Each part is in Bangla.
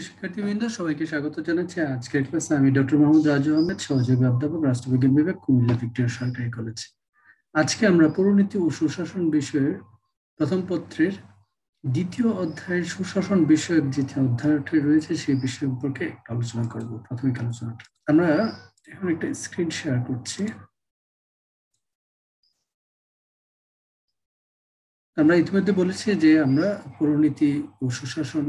শিক্ষার্থীবৃন্দ, সবাইকে স্বাগত জানাচ্ছি আজকের ক্লাসে। আমি ডক্টর মোহাম্মদ রাজু আহমেদ, সহযোগী অধ্যাপক, রাষ্ট্রবিজ্ঞান বিভাগ, কুমিল্লা ভিক্টোরিয়া সরকারি কলেজ। আজকে আমরা পৌরনীতি ও সুশাসন বিষয়ের প্রথম পত্রের দ্বিতীয় অধ্যায়ের সুশাসন বিষয়ক যে অধ্যায়টি রয়েছে সেই বিষয় সম্পর্কে আলোচনা করব। প্রাথমিক আলোচনাটা আমরা এখন একটা স্ক্রিন শেয়ার করছি। আমরা ইতিমধ্যে বলেছি যে আমরা পৌরনীতি ও সুশাসন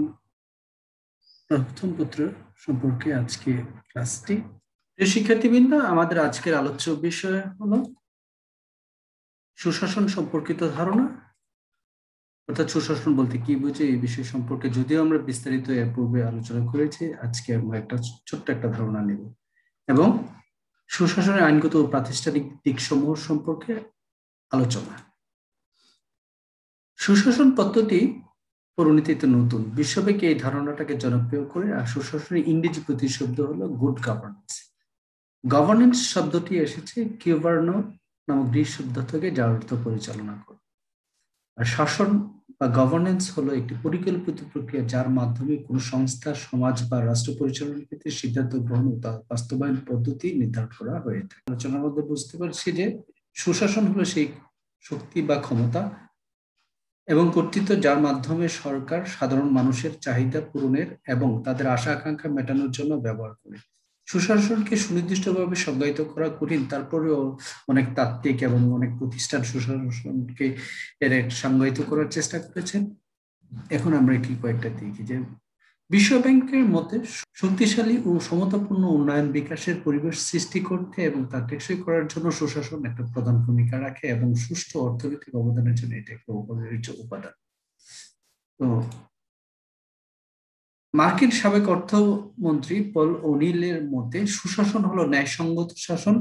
প্রথম পত্র সম্পর্কে আজকে ক্লাসটি। শিক্ষার্থীবৃন্দ, আমাদের আজকের আলোচ্য বিষয় হলো সুশাসন সম্পর্কিত ধারণা, অর্থাৎ সুশাসন বলতে কি বুঝে এই বিষয় সম্পর্কে যদিও আমরা বিস্তারিত এর পূর্বে আলোচনা করেছি, আজকে আমরা একটা ছোট্ট একটা ধারণা নেব এবং সুশাসনের আইনগত ও প্রাতিষ্ঠানিক দিকসমূহ সম্পর্কে আলোচনা। সুশাসন পদ্ধতি পরিণতিতে নতুন, বিশ্বব্যাপী এই ধারণাটাকে জনপ্রিয় করে। আর সুশাসনের ইংরেজি প্রতিশব্দ হলো গুড গভর্নেন্স। গভর্নেন্স শব্দটি এসেছে কিউবার্নো নামক গ্রিক শব্দ থেকে, যার অর্থ পরিচালনা করা। আর শাসন বা গভর্নেন্স হলো একটি পরিকল্পিত প্রক্রিয়া যার মাধ্যমে কোনো সংস্থা, সমাজ বা রাষ্ট্র পরিচালনার ক্ষেত্রে সিদ্ধান্ত গ্রহণ ও তা বাস্তবায়ন পদ্ধতি নির্ধারণ করা হয়ে থাকে। আলোচনার মধ্যে বুঝতে পারছি যে সুশাসন হলো সেই শক্তি বা ক্ষমতা এবং কর্তৃত্ব যার মাধ্যমে সরকার সাধারণ মানুষের চাহিদা পূরণের এবং তাদের আশা আকাঙ্ক্ষা মেটানোর জন্য ব্যবহার করে। সুশাসনকে সুনির্দিষ্টভাবে সংজ্ঞায়িত করা কঠিন, তারপরেও অনেক তাত্ত্বিক এবং অনেক প্রতিষ্ঠান সুশাসনকে এর সংজ্ঞায়িত করার চেষ্টা করেছেন। এখন আমরা কি কয়েকটা দেখি যে বিশ্ব ব্যাংকের মতে শক্তিশালী ও সমতাপূর্ণ উন্নয়ন বিকাশের পরিবেশ সৃষ্টি করতে এবং তা টেকসই করার জন্য সুশাসন একটা প্রধান ভূমিকা রাখে এবং সুষ্ঠু অর্থনৈতিক অবদানের জন্য এটা একটা অপরিহার্য উপাদান। তো মার্কিন সাবেক অর্থমন্ত্রী পল ওনিলের মতে সুশাসন হলো ন্যায়সঙ্গত শাসন,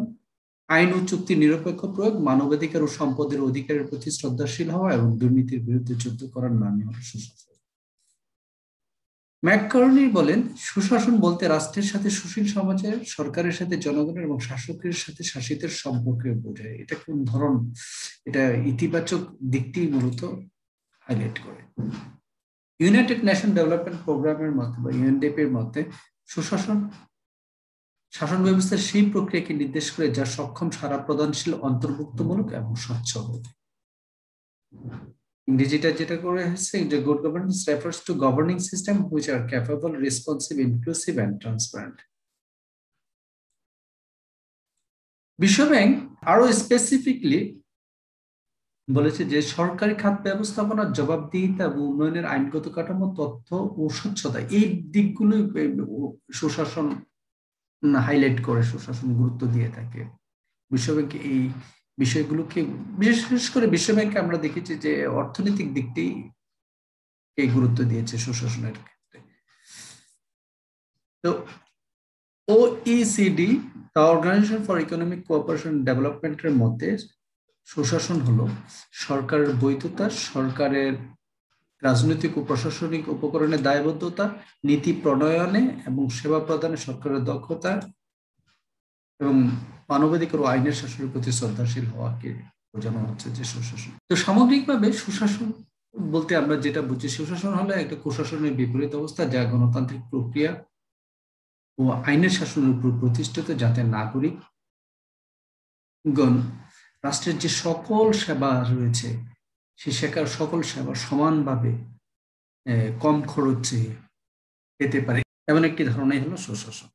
আইন ও চুক্তি নিরপেক্ষ প্রয়োগ, মানবাধিকার ও সম্পদের অধিকারের প্রতি শ্রদ্ধাশীল হওয়া এবং দুর্নীতির বিরুদ্ধে যুদ্ধ করার নামই হলো সুশাসন। ম্যাককার্নি বলেন, সুশাসন বলতে রাষ্ট্রের সাথে সুশীল সমাজের, সরকারের সাথে জনগণের এবং শাসকের সাথে শাসিতের সম্পর্কে বোঝায়। এটা কোন ধরন, এটা ইতিবাচক দিকটি মূলত হাইলাইট করে। ইউনাইটেড নেশন ডেভেলপমেন্ট প্রোগ্রামের মতে বা ইউএনডিপি এর মতে সুশাসন শাসন ব্যবস্থার সেই প্রক্রিয়াকে নির্দেশ করে যা সক্ষম, সারা প্রদানশীল, অন্তর্ভুক্তমূলক এবং স্বচ্ছ হবে। ইংরেজিটা যেটা করে হচ্ছে যে good governance refers to governing system which are capable, responsive, inclusive and transparent. বিশ্বব্যাংক আরো স্পেসিফিকলি বলেছে যে সরকারি খাত ব্যবস্থাপনার জবাবদিহিতা এবং উন্নয়নের আইনগত কাঠামো, তথ্য ও স্বচ্ছতা, এই দিকগুলো সুশাসন হাইলাইট করে, সুশাসন গুরুত্ব দিয়ে থাকে। বিশ্বব্যাংক এই বিষয়গুলোকে, বিশেষ করে বিশ্বব্যাংকে আমরা দেখেছি যে অর্থনৈতিক দিকটি এই গুরুত্ব দিয়েছে সুশাসনের ক্ষেত্রে। তো OECD, the organisation for economic cooperation ডেভেলপমেন্টের মতে সুশাসন হলো সরকারের বৈধতা, সরকারের রাজনৈতিক ও প্রশাসনিক উপকরণের দায়বদ্ধতা, নীতি প্রণয়নে এবং সেবা প্রদানে সরকারের দক্ষতা এবং মানবাধিকার ও আইনের শাসনের প্রতি শ্রদ্ধাশীল হওয়াকে বোঝানো হচ্ছে যে সুশাসন। তো সামগ্রিকভাবে সুশাসন বলতে আমরা যেটা বুঝি, সুশাসন হলো একটা কুশাসনের বিপরীত অবস্থা যা গণতান্ত্রিক প্রক্রিয়া ও আইনের শাসনের উপর প্রতিষ্ঠিত, যাতে নাগরিকগণ রাষ্ট্রের যে সকল সেবা রয়েছে সেই সকল সেবা সমানভাবে কম খরচে পেতে পারে, এমন একটি ধারণাই হলো সুশাসন।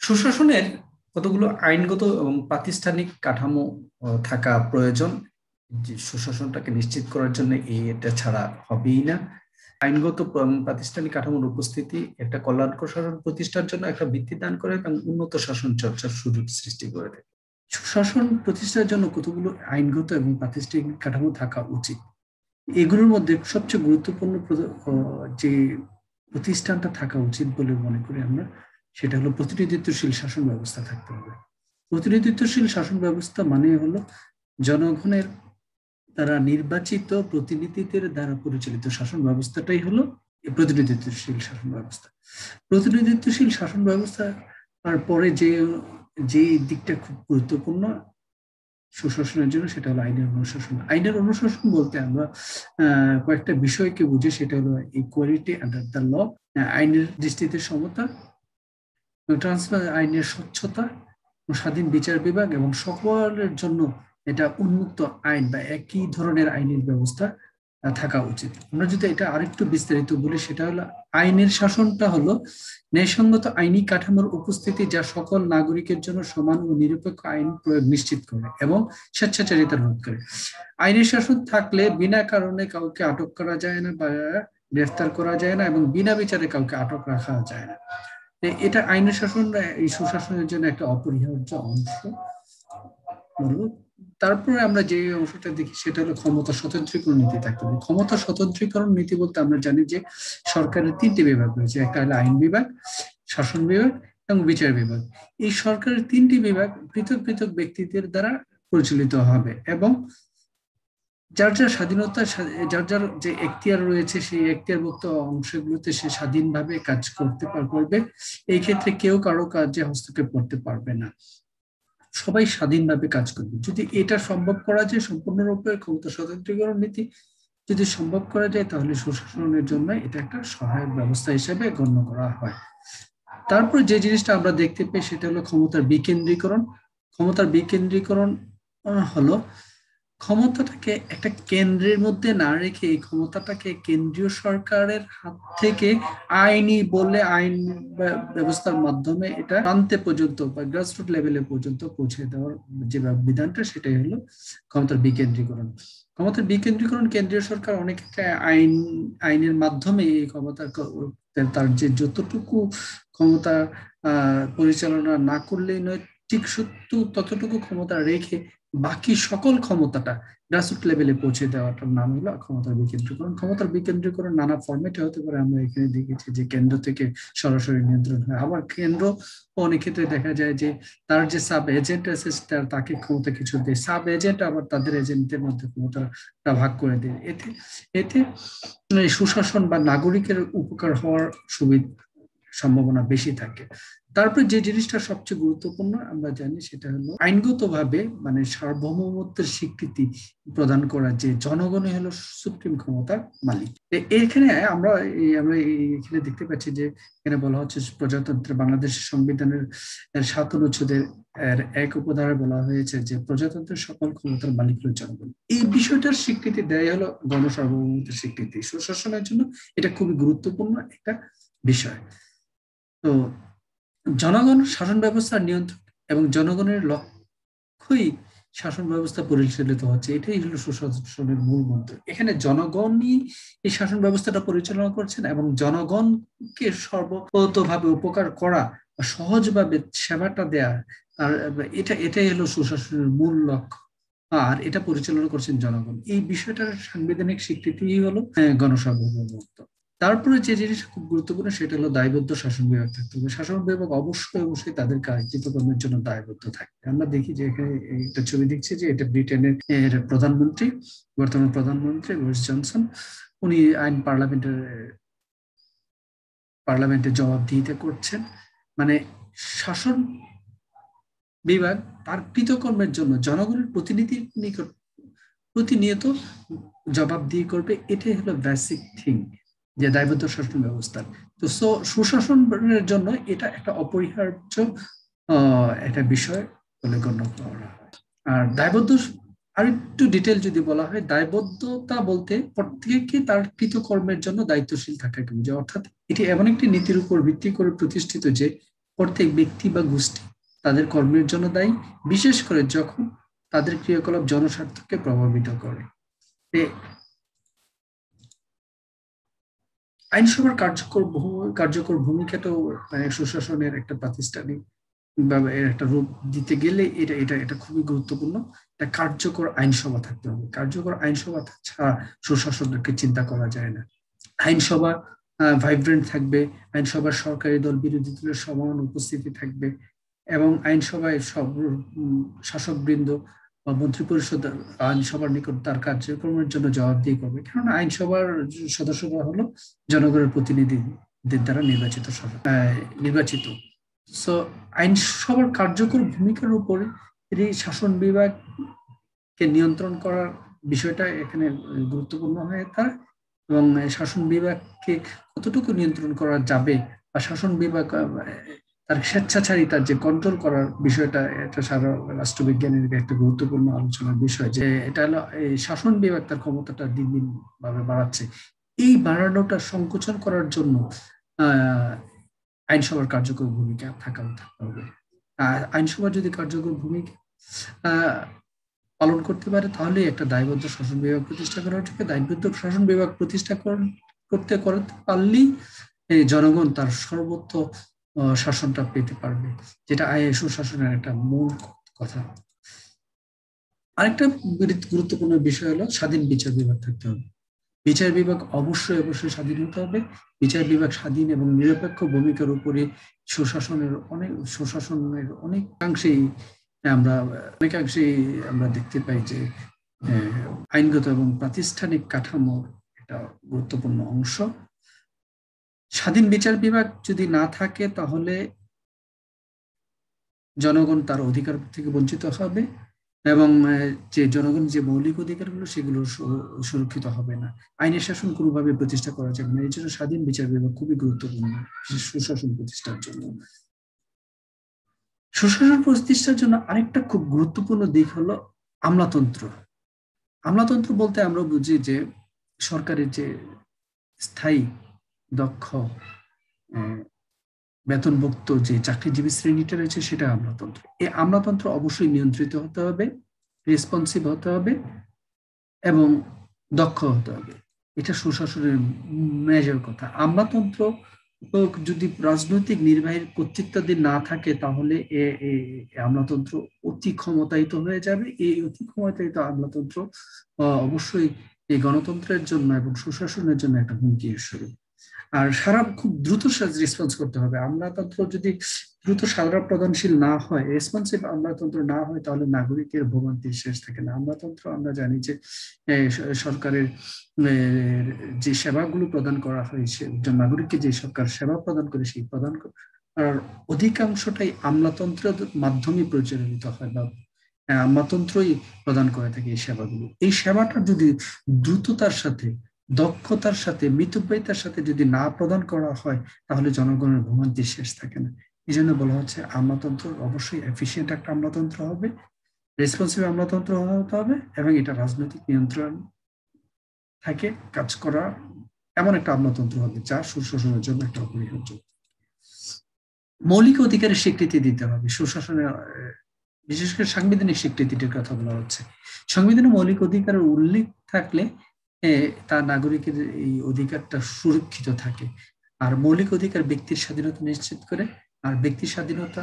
সুশাসনের কতগুলো আইনগত এবং প্রাতিষ্ঠানিক কাঠামো থাকা প্রয়োজন, যে সুশাসনটাকে নিশ্চিত করার জন্য এটা ছাড়া হবেই না। আইনগত প্রাতিষ্ঠানিক কাঠামোর উপস্থিতি একটা কল্যাণকর শাসন প্রতিষ্ঠার জন্য একটা ভিত্তি দান করে এবং উন্নত শাসন চর্চার সুযোগ সৃষ্টি করে থাকে। সুশাসন প্রতিষ্ঠার জন্য কতগুলো আইনগত এবং প্রাতিষ্ঠানিক কাঠামো থাকা উচিত। এগুলোর মধ্যে সবচেয়ে গুরুত্বপূর্ণ যে প্রতিষ্ঠানটা থাকা উচিত বলে মনে করি আমরা, সেটা হলো প্রতিনিধিত্বশীল শাসন ব্যবস্থা থাকতে হবে। প্রতিনিধিত্বশীল শাসন ব্যবস্থা মানে হলো জনগণের দ্বারা নির্বাচিত প্রতিনিধিদের দ্বারা পরিচালিত শাসন ব্যবস্থাটাই হলো প্রতিনিধিত্বশীল শাসন ব্যবস্থা। প্রতিনিধিত্বশীল শাসন ব্যবস্থা আর পরে যে দিকটা খুব গুরুত্বপূর্ণ, সুশাসনের জন্য, সেটা হলো আইনের অনুশাসন। আইনের অনুশাসন বলতে আমরা কয়েকটা বিষয়কে বুঝি, সেটা হলো ইকুয়ালিটি আন্ডার দ্য ল, আইনের দৃষ্টিতে সমতা, আইনের স্বচ্ছতা, স্বাধীন বিচার বিভাগ এবং সকলের জন্য এটা উন্মুক্ত আইন বা একই ধরনের আইনের ব্যবস্থা থাকা উচিত। আমরা যদি এটা আরেকটু বিস্তারিত বলি, সেটা হলো আইনের শাসনটা হলো ন্যায়সঙ্গত আইনি কাঠামোর উপস্থিতি যা সকল নাগরিকের জন্য সমান ও নিরপেক্ষ আইন প্রয়োগ নিশ্চিত করে এবং স্বেচ্ছাচারিতা রোধ করে। আইনের শাসন থাকলে বিনা কারণে কাউকে আটক করা যায় না বা গ্রেফতার করা যায় না এবং বিনা বিচারে কাউকে আটক রাখা যায় না। এটা আইনের শাসন এই সুশাসনের জন্য একটা অপরিহার্য অংশ। তারপরে আমরা যে অংশটা দেখি সেটা হলো ক্ষমতা স্বতন্ত্রীকরণ নীতি থাকতে হবে। ক্ষমতা স্বতন্ত্রীকরণ নীতি বলতে আমরা জানি যে সরকারের 3টি বিভাগ রয়েছে, একটা হলো আইন বিভাগ, শাসন বিভাগ এবং বিচার বিভাগ। এই সরকারের 3টি বিভাগ পৃথক পৃথক ব্যক্তিদের দ্বারা পরিচালিত হবে এবং যার যার স্বাধীনতা, যার যার যে এখতিয়ার রয়েছে সেই এখতিয়ারভুক্ত অংশগুলোতে সে স্বাধীনভাবে কাজ করতে পারবে। এই ক্ষেত্রে কেউ কারো কাজে হস্তক্ষেপ করতে পারবে না, সবাই স্বাধীনভাবে কাজ করবে। যদি এটা সম্ভব করা যায়, সম্পূর্ণরূপে ক্ষমতা স্বতন্ত্রীকরণ নীতি যদি সম্ভব করা যায়, তাহলে সুশাসনের জন্য এটা একটা সহায়ক ব্যবস্থা হিসেবে গণ্য করা হয়। তারপর যে জিনিসটা আমরা দেখতে পাই সেটা হলো ক্ষমতার বিকেন্দ্রীকরণ। ক্ষমতার বিকেন্দ্রীকরণ হলো ক্ষমতাটাকে একটা কেন্দ্রের মধ্যে না রেখে এই ক্ষমতাটাকে কেন্দ্রীয় সরকারের হাত থেকে আইনি বলে আইন ব্যবস্থার মাধ্যমে এটা প্রান্তে পর্যন্ত বা গ্রাসরুট লেভেলে পর্যন্ত পৌঁছে দেওয়ার যে বিধানটা, সেটাই হলো ক্ষমতার বিকেন্দ্রীকরণ। ক্ষমতার বিকেন্দ্রীকরণ কেন্দ্রীয় সরকার অনেক ক্ষেত্রে আইনের মাধ্যমে এই ক্ষমতা তার যে যতটুকু ক্ষমতা পরিচালনা না করলেই নয়, ঠিক সত্য ততটুকু ক্ষমতা রেখে বাকি সকল ক্ষমতাটা গ্রাসরুট লেভেলে পৌঁছে দেওয়াটার নাম হলো ক্ষমতার বিকেন্দ্রীকরণ। ক্ষমতার বিকেন্দ্রীকরণ নানা ফরম্যাটে হতে পারে। আমরা এখানে দেখেছি যে কেন্দ্র থেকে সরাসরি নিয়ন্ত্রণ হয়, আবার কেন্দ্র অনেক ক্ষেত্রে দেখা যায় যে তার যে সাব এজেন্ট আছে তাকে ক্ষমতা কিছু দেয়, সাব এজেন্ট আবার তাদের এজেন্টের মধ্যে ক্ষমতাটা ভাগ করে দেয়। এতে সুশাসন বা নাগরিকের উপকার হওয়ার সম্ভাবনা বেশি থাকে। তারপর যে জিনিসটা সবচেয়ে গুরুত্বপূর্ণ আমরা জানি সেটা হলো আইনগতভাবে মানে সার্বভৌমত্বের স্বীকৃতি প্রদান করা, যে জনগণই হলো সুপ্রিম ক্ষমতার মালিক। এখানে আমরা এখানে দেখতে পাচ্ছি যে এখানে বলা হচ্ছে প্রজাতন্ত্রের বাংলাদেশের সংবিধানের 7 অনুচ্ছেদের 1 উপধারায় বলা হয়েছে যে প্রজাতন্ত্রের সকল ক্ষমতার মালিক হলো জনগণ। এই বিষয়টার স্বীকৃতি দেয় হলো গণসার্বভৌমত্বের স্বীকৃতি। সুশাসনের জন্য এটা খুবই গুরুত্বপূর্ণ একটা বিষয়। তো জনগণ শাসন ব্যবস্থার নিয়ন্ত্রণ এবং জনগণের লক্ষ্যই শাসন ব্যবস্থা পরিচালিত হচ্ছে, এটাই হলো সুশাসনের মূল মন্ত্র। এখানে জনগণই এই শাসন ব্যবস্থাটা পরিচালনা করছেন এবং জনগণকে সর্বতভাবে উপকার করা, সহজভাবে সেবাটা দেয়া, আর এটাই হলো সুশাসনের মূল লক্ষ্য, আর এটা পরিচালনা করছেন জনগণ। এই বিষয়টার সাংবিধানিক স্বীকৃতি হলো গণসার্বভৌমত্ব। তারপরে যে জিনিসটা খুব গুরুত্বপূর্ণ সেটা হলো দায়বদ্ধ শাসন বিভাগ থাকতে হবে। শাসন বিভাগ অবশ্যই তাদের কার্যক্রমের জন্য দায়বদ্ধ থাকবে। আমরা দেখি যে এখানে একটা ছবি দেখছি যে এটা ব্রিটেনের প্রধানমন্ত্রী, বর্তমান প্রধানমন্ত্রী বরিস জনসন, উনি আইন পার্লামেন্টে জবাবদিহিতা করছেন। মানে শাসন বিভাগ তার কৃতকর্মের জন্য জনগণের প্রতিনিধির নিকট প্রতিনিয়ত জবাবদিহি করবে। এটাই হলো বেসিক থিং যে দায়বদ্ধ শাসন ব্যবস্থার। তো সুশাসনের জন্য এটা একটা অপরিহার্য একটা বিষয় বলে গণ্য করা হয়। আর দায়বদ্ধ আরেকটু ডিটেল যদি বলা হয়, দায়বদ্ধতা বলতে প্রত্যেকে তার কৃতকর্মের জন্য দায়িত্বশীল থাকাকে বোঝায়। অর্থাৎ এটি এমন একটি নীতির উপর ভিত্তি করে প্রতিষ্ঠিত যে প্রত্যেক ব্যক্তি বা গোষ্ঠী তাদের কর্মের জন্য দায়ী, বিশেষ করে যখন তাদের ক্রিয়াকলাপ জনস্বার্থকে প্রভাবিত করে। আইনসভার কার্যকর ভূমিকাটাও সুশাসনের একটা প্রাতিষ্ঠানিক বা এর একটা রূপ দিতে গেলে এটা খুবই গুরুত্বপূর্ণ। একটা কার্যকর আইনসভা থাকতে হবে। কার্যকর আইনসভা ছাড়া সুশাসনকে চিন্তা করা যায় না। আইনসভা ভাইব্রেন্ট থাকবে, আইনসভার সরকারি দল বিরোধী দলের সমান উপস্থিতি থাকবে এবং আইনসভায় সব শাসকবৃন্দ বা মন্ত্রিপরিষদ আইনসভার নিকট তার কার্যক্রমের জন্য জবাবদিহি করবে, কারণ আইনসভার সদস্যরা হলো জনগণের প্রতিনিধিদের দ্বারা নির্বাচিত। সো আইনসভার কার্যকর ভূমিকার উপরে শাসন বিভাগ কে নিয়ন্ত্রণ করার বিষয়টা এখানে গুরুত্বপূর্ণ হয়ে দাঁড়ায়, এবং শাসন বিভাগকে কতটুকু নিয়ন্ত্রণ করা যাবে বা শাসন বিভাগ তার স্বেচ্ছাচারিতার যে কন্ট্রোল করার বিষয়টা, এটা সারা রাষ্ট্রবিজ্ঞানের একটা গুরুত্বপূর্ণ আলোচনার বিষয়, যে এটা হলো এই শাসন বিভাগ তার ক্ষমতাটা দিন দিন ভাবে বাড়াচ্ছে। এই বাড়ানোটা সংকোচন করার জন্য আইনসভার কার্যকর ভূমিকা থাকতে হবে। আইনসভার যদি কার্যকর ভূমিকা পালন করতে পারে, তাহলে একটা দায়বদ্ধ শাসন বিভাগ প্রতিষ্ঠা করা উচিত। দায়বদ্ধ শাসন বিভাগ প্রতিষ্ঠা করতে পারলেই জনগণ তার সর্বোচ্চ শাসনটা পেতে পারবে, যেটা সুশাসনের একটা মূল কথা। আরেকটা গুরুত্বপূর্ণ বিষয় হলো স্বাধীন বিচার বিভাগ থাকতে হবে। বিচার বিভাগ অবশ্যই স্বাধীন হতে হবে। বিচার বিভাগ স্বাধীন এবং নিরপেক্ষ ভূমিকার উপরে সুশাসনের অনেকাংশেই আমরা দেখতে পাই যে আইনগত এবং প্রাতিষ্ঠানিক কাঠামোর একটা গুরুত্বপূর্ণ অংশ। স্বাধীন বিচার বিভাগ যদি না থাকে, তাহলে জনগণ তার অধিকার থেকে বঞ্চিত হবে এবং যে জনগণ যে মৌলিক অধিকারগুলো সেগুলো সুরক্ষিত হবে না। আইনের শাসন কোনোভাবে প্রতিষ্ঠা করা যাবে না। এই জন্য স্বাধীন বিচার বিভাগ খুবই গুরুত্বপূর্ণ সুশাসন প্রতিষ্ঠার জন্য। সুশাসন প্রতিষ্ঠার জন্য আরেকটা খুব গুরুত্বপূর্ণ দিক হলো আমলাতন্ত্র। আমলাতন্ত্র বলতে আমরা বুঝি যে সরকারের যে স্থায়ী দক্ষ বেতনভুক্ত যে চাকরিজীবী শ্রেণীটা রয়েছে, সেটা আমলাতন্ত্র। এই আমলাতন্ত্র অবশ্যই নিয়ন্ত্রিত হতে হবে, রেসপন্সিভ হতে হবে এবং দক্ষ হতে হবে। এটা সুশাসনের মেজর কথা। আমলাতন্ত্র যদি রাজনৈতিক নির্বাহীর কর্তৃত্বাধীন না থাকে, তাহলে আমলাতন্ত্র অতি ক্ষমতায়িত হয়ে যাবে। এই অতি ক্ষমতায়িত আমলাতন্ত্র অবশ্যই এই গণতন্ত্রের জন্য এবং সুশাসনের জন্য একটা হুমকি স্বরূপ। আর খুব দ্রুত রেসপন্স করতে হবে। আমলাতন্ত্র যদি দ্রুত সারা প্রদানশীল না হয়, রেসপন্সিভ আমলাতন্ত্র না হয়, তাহলে নাগরিকের ভোগান্তির শেষ থাকে না। আমলাতন্ত্র আমরা জানি যে সরকারের যে সেবাগুলো প্রদান করা হয়, একজন নাগরিককে যে সরকার সেবা প্রদান করে, সেই প্রদান আর অধিকাংশটাই আমলাতন্ত্রের মাধ্যমে পরিচালিত হয় বা আমলাতন্ত্রই প্রদান করে থাকে এই সেবাগুলো। এই সেবাটা যদি দ্রুততার সাথে, দক্ষতার সাথে, মিতব্যয়িতার সাথে যদি না প্রদান করা হয়, তাহলে জনগণের ভোগান্তি শেষ থাকে না। এই জন্য বলা হচ্ছে আমলাতন্ত্র অবশ্যই এফিসিয়েন্ট একটা আমলাতন্ত্র হবে, রেসপন্সিভ আমলাতন্ত্র হতে হবে এবং এটা রাজনৈতিক নিয়ন্ত্রণ থাকে কাজ করা এমন একটা আমলাতন্ত্র হবে যা সুশাসনের জন্য একটা অপরিহার্য। মৌলিক অধিকারের স্বীকৃতি দিতে হবে। সুশাসনের বিশেষ করে সাংবিধানিক স্বীকৃতিটির কথা বলা হচ্ছে। সংবিধানে মৌলিক অধিকারের উল্লেখ থাকলে তার নাগরিকের এই অধিকারটা সুরক্ষিত থাকে। আর মৌলিক অধিকার ব্যক্তির স্বাধীনতা নিশ্চিত করে। আর ব্যক্তির স্বাধীনতা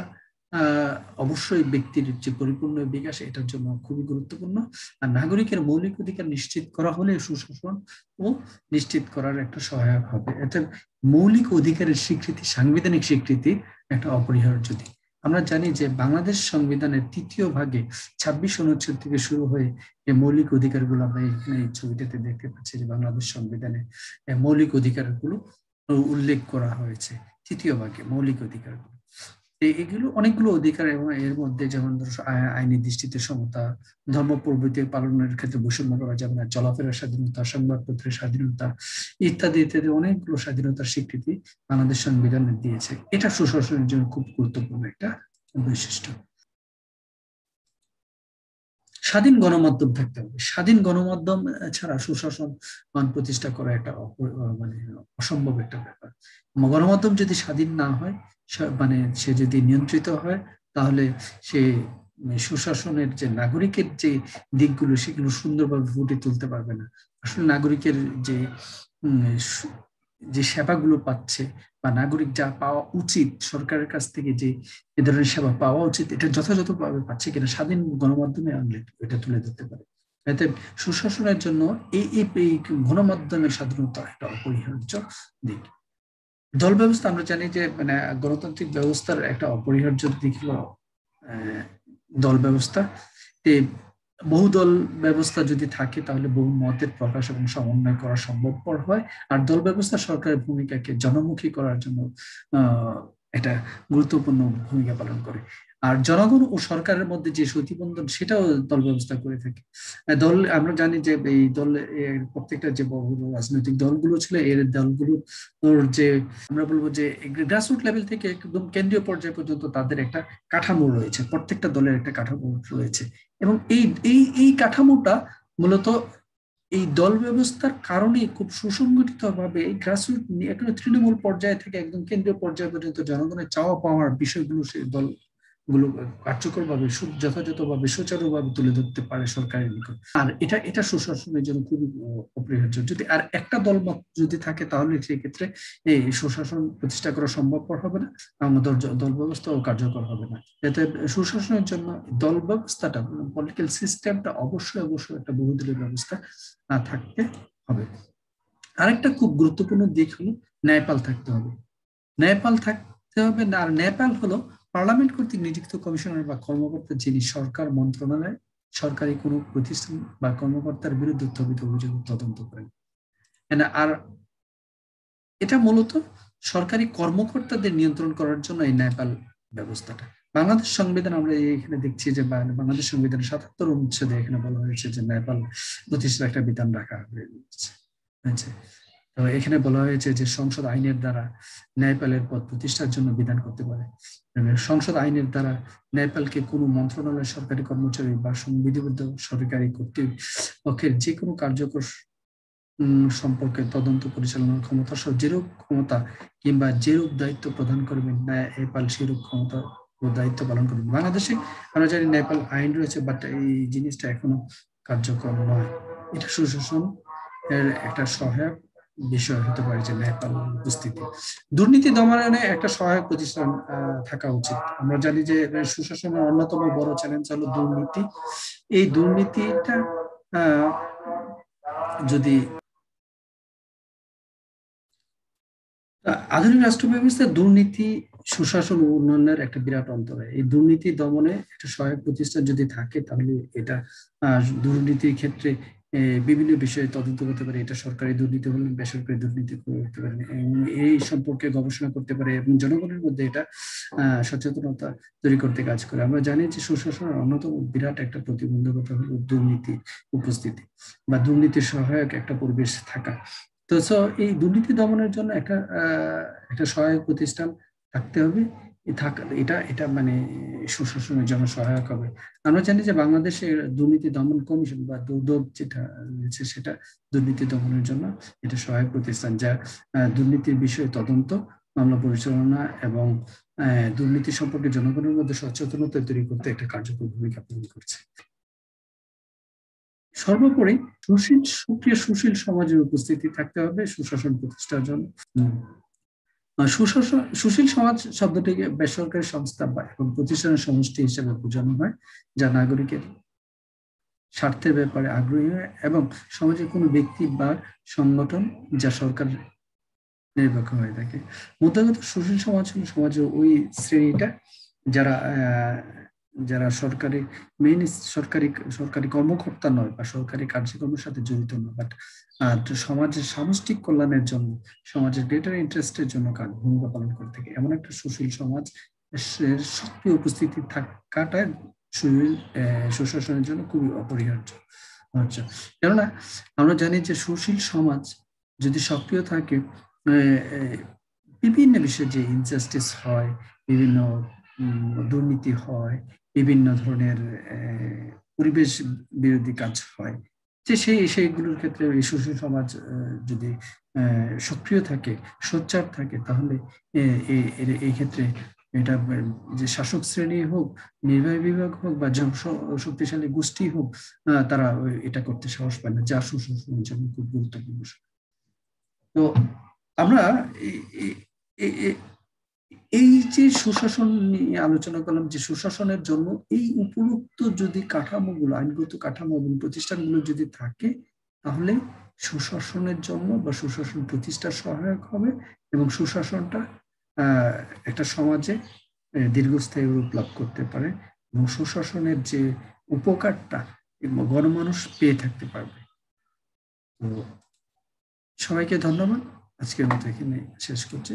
অবশ্যই ব্যক্তির যে পরিপূর্ণ বিকাশ, এটার জন্য খুবই গুরুত্বপূর্ণ। আর নাগরিকের মৌলিক অধিকার নিশ্চিত করা হলে সুশাসন ও নিশ্চিত করার একটা সহায়ক হবে। অর্থাৎ মৌলিক অধিকারের স্বীকৃতি, সাংবিধানিক স্বীকৃতি একটা অপরিহার্য দিক। আমরা জানি যে বাংলাদেশ সংবিধানের ৩য় ভাগে ২৬ অনুচ্ছেদ থেকে শুরু হয়ে এই মৌলিক অধিকারগুলো আমরা এখানে এই ছবিটাতে দেখতে পাচ্ছি যে বাংলাদেশ সংবিধানে মৌলিক অধিকারগুলো উল্লেখ করা হয়েছে ৩য় ভাগে। মৌলিক অধিকারগুলো এগুলো অনেকগুলো অধিকার, এবং এর মধ্যে যেমন আইনি দৃষ্টিতে সমতা, ধর্ম প্রভৃতি পালনের ক্ষেত্রে বৈষম্য করা যাবে না, চলাফেরার স্বাধীনতা, সংবাদপত্রের স্বাধীনতা ইত্যাদি ইত্যাদি অনেকগুলো স্বাধীনতার স্বীকৃতি বাংলাদেশ সংবিধানে দিয়েছে। এটা সুশাসনের জন্য খুব গুরুত্বপূর্ণ একটা বৈশিষ্ট্য। স্বাধীন গণমাধ্যম থাকতে হবে। স্বাধীন গণমাধ্যম ছাড়া সুশাসন প্রতিষ্ঠা করা একটা মানে অসম্ভব একটা ব্যাপার। গণমাধ্যম যদি স্বাধীন না হয়, মানে সে যদি নিয়ন্ত্রিত হয়, তাহলে সে সুশাসনের যে নাগরিকের যে দিকগুলো সেগুলো সুন্দরভাবে ফুটিয়ে তুলতে পারবে না। আসলে নাগরিকের যে সেবাগুলো পাচ্ছে বা নাগরিক যা পাওয়া উচিত সরকারের কাছ থেকে, যে এ ধরনের সেবা পাওয়া উচিত, এটা যথাযথভাবে পাচ্ছে কিনা স্বাধীন গণমাধ্যমে আনলে এটা তুলে ধরতে পারে। এতে সুশাসনের জন্য এই গণমাধ্যমের স্বাধীনতা একটা অপরিহার্য দিক। দল ব্যবস্থা আমরা জানি যে মানে গণতান্ত্রিক ব্যবস্থার একটা অপরিহার্য দিক হলো দল ব্যবস্থা। বহুদল ব্যবস্থা যদি থাকে, তাহলে বহু মতের প্রকাশ এবং সমন্বয় করা সম্ভবপর হয়। আর দল ব্যবস্থা সরকারের ভূমিকাকে জনমুখী করার জন্য এটা গুরুত্বপূর্ণ ভূমিকা পালন করে। আর জনগণ ও সরকারের মধ্যে যে সতিবন্ধন সেটাও দল ব্যবস্থা করে থাকে। দল আমরা জানি যে এই দল প্রত্যেকটা যে রাজনৈতিক দলগুলো ছিল এর দলগুলোর যে আমরা বলবো যে গ্রাসরুট লেভেল থেকে একদম কেন্দ্রীয় পর্যায় পর্যন্ত তাদের একটা কাঠামো রয়েছে, প্রত্যেকটা দলের একটা কাঠামো রয়েছে। এবং এই এই এই কাঠামোটা মূলত এই দল ব্যবস্থার কারণে খুব সুসংগঠিত ভাবে গ্রাসরুট একেবারে তৃণমূল পর্যায় থেকে একদম কেন্দ্রীয় পর্যায় পর্যন্ত জনগণের চাওয়া পাওয়ার বিষয়গুলো সেই দলগুলো কার্যকরভাবে যথাযথভাবে সুচারুভাবে তুলে ধরতে পারে সরকারের নিকট। আর এটা সুশাসনের জন্য খুবই অপরিহার্য। যদি আর একটা দল যদি থাকে তাহলে সেই ক্ষেত্রে এই সুশাসন প্রতিষ্ঠা করা সম্ভবপর হবে না, আমাদের দল ব্যবস্থাও কার্যকর হবে না। এতে সুশাসনের জন্য দল ব্যবস্থাটা, পলিটিক্যাল সিস্টেমটা অবশ্যই একটা বহুদলীয় ব্যবস্থা থাকতে হবে। আরেকটা খুব গুরুত্বপূর্ণ দিক হলো ন্যায়পাল থাকতে হবে। ন্যায়পাল থাকতে হবে না, আর ন্যায়পাল হলো পার্লামেন্ট কর্তৃক নিযুক্ত কমিশনার বা কর্মকর্তা যিনি সরকার মন্ত্রণালয় সরকারি কোনো প্রতিষ্ঠান বা কর্মকর্তার বিরুদ্ধে উত্থাপিত অভিযোগ তদন্ত করেন। আর এটা মূলত সরকারি কর্মকর্তাদের নিয়ন্ত্রণ করার জন্য এই ন্যায়পাল ব্যবস্থাটা। বাংলাদেশ সংবিধান আমরা এখানে দেখছি যে বাংলাদেশ সংবিধানের ৭৭ অনুচ্ছেদে এখানে বলা হয়েছে যে ন্যায়পাল প্রতিষ্ঠার একটা বিধান রাখা হয়েছে। তো এখানে বলা হয়েছে যে সংসদ আইনের দ্বারা ন্যায়পালের পদ প্রতিষ্ঠার জন্য বিধান করতে পারে। সংসদ আইনের দ্বারা ন্যায়পালকে কোনো মন্ত্রণালয়ের সরকারি কর্মচারী বা সংবিধিবদ্ধ সরকারি কর্তৃপক্ষের যে কোনো কার্যকর সম্পর্কে তদন্ত পরিচালনার ক্ষমতা সহ যেরূপ ক্ষমতা কিংবা যেরূপ দায়িত্ব প্রদান করবেন ন্যায়পাল সেরূপ ক্ষমতা ও দায়িত্ব পালন করবেন। বাংলাদেশে আমরা জানি ন্যায়পাল আইন রয়েছে, বাট এই জিনিসটা এখনো কার্যকর নয়। এটা সুশাসন এর একটা সহায়ক বিষয় হতে পারে যে ন্যায়পাল উপস্থিতি। দুর্নীতি দমনে একটা সহায়ক প্রতিষ্ঠান থাকা উচিত। আমরা জানি যে সুশাসনের অন্যতম বড় চ্যালেঞ্জ হলো দুর্নীতি। এই দুর্নীতিটা যদি আধুনিক রাষ্ট্র ব্যবস্থায় দুর্নীতি সুশাসন ও উন্নয়নের একটা বিরাট অন্তরায়। এই দুর্নীতি দমনে একটা সহায়ক প্রতিষ্ঠান যদি থাকে তাহলে এটা দুর্নীতির ক্ষেত্রে বিভিন্ন বিষয়ে তদন্ত করতে পারে। এটা সরকারি দুর্নীতি হলে বেসরকারি দুর্নীতি করতে পারে, এই সম্পর্কে গবেষণা করতে পারে এবং জনগণের মধ্যে এটা সচেতনতা তৈরি করতে কাজ করে। আমরা জানি যে সুশাসনের অন্যতম বিরাট একটা প্রতিবন্ধকতা হলো দুর্নীতি উপস্থিতি বা দুর্নীতির সহায়ক একটা পরিবেশ থাকা। তো এই দুর্নীতি দমনের জন্য একটা সহায়ক প্রতিষ্ঠান থাকতে হবে। এটা মানে সুশাসনের জন্য সহায়ক হবে। আমরা জানি যে বাংলাদেশের দুর্নীতি দমন কমিশন বা দুদক যেটা রয়েছে সেটা দুর্নীতি দমনের জন্য এটা সহায়ক প্রতিষ্ঠান, যা দুর্নীতির বিষয়ে তদন্ত, মামলা পরিচালনা এবং দুর্নীতি সম্পর্কে জনগণের মধ্যে সচেতনতা তৈরি করতে একটা কার্যকর ভূমিকা পালন করছে। সর্বোপরি সুশীল সমাজের উপস্থিতি থাকতে হবে সুশাসন প্রতিষ্ঠার জন্য। সুশীল সমাজ শব্দটিকে বেসরকারি সংস্থা বা এবং প্রতিষ্ঠানের সমষ্টি হিসেবে বোঝানো হয় যা নাগরিকের স্বার্থের ব্যাপারে আগ্রহী হয় এবং সমাজের কোনো ব্যক্তি বা সংগঠন যা সরকার নিরপেক্ষ হয়ে থাকে। মধ্যগত সুশীল সমাজ হল সমাজের ওই শ্রেণীটা যারা সরকারি কর্মকর্তা নয় বা সরকারি কার্যক্রমের সাথে জড়িত নয়, বাট সমাজের সামষ্টিক কল্যাণের জন্য, সমাজের গ্রেটার ইন্টারেস্টের জন্য ভূমিকা পালন করে থাকে। এমন একটা সুশীল সমাজ সক্রিয় উপস্থিতি থাকাটা সুশাসনের জন্য খুবই অপরিহার্য। কেননা আমরা জানি যে সুশীল সমাজ যদি সক্রিয় থাকে, বিভিন্ন বিষয়ে যে ইনজাস্টিস হয়, বিভিন্ন দুর্নীতি হয়, বিভিন্ন ধরনের পরিবেশ বিরোধী কাজ হয়, যে সেইগুলোর ক্ষেত্রে এই সুশীল সমাজ যদি সক্রিয় থাকে, সোচ্চার থাকে, তাহলে এই ক্ষেত্রে এটা যে শাসক শ্রেণী হোক, নির্বাহী বিভাগ হোক বা শক্তিশালী গোষ্ঠী হোক, তারা এটা করতে সাহস পায় না, যা সুশাসনের জন্য খুব গুরুত্বপূর্ণ। তো আমরা এই যে সুশাসন নিয়ে আলোচনা করলাম, যে সুশাসনের জন্য এই উপরোক্ত যদি কাঠামোগুলো, আইনগত কাঠামো এবং প্রতিষ্ঠানগুলো যদি থাকে, তাহলে সুশাসনের জন্য বা সুশাসন প্রতিষ্ঠার সহায়ক হবে এবং সুশাসনটা একটা সমাজে দীর্ঘস্থায়ী রূপ লাভ করতে পারে এবং সুশাসনের যে উপকারটা গণমানুষ পেয়ে থাকতে পারবে। তো সবাইকে ধন্যবাদ। আজকের মতো এখানে শেষ করছি।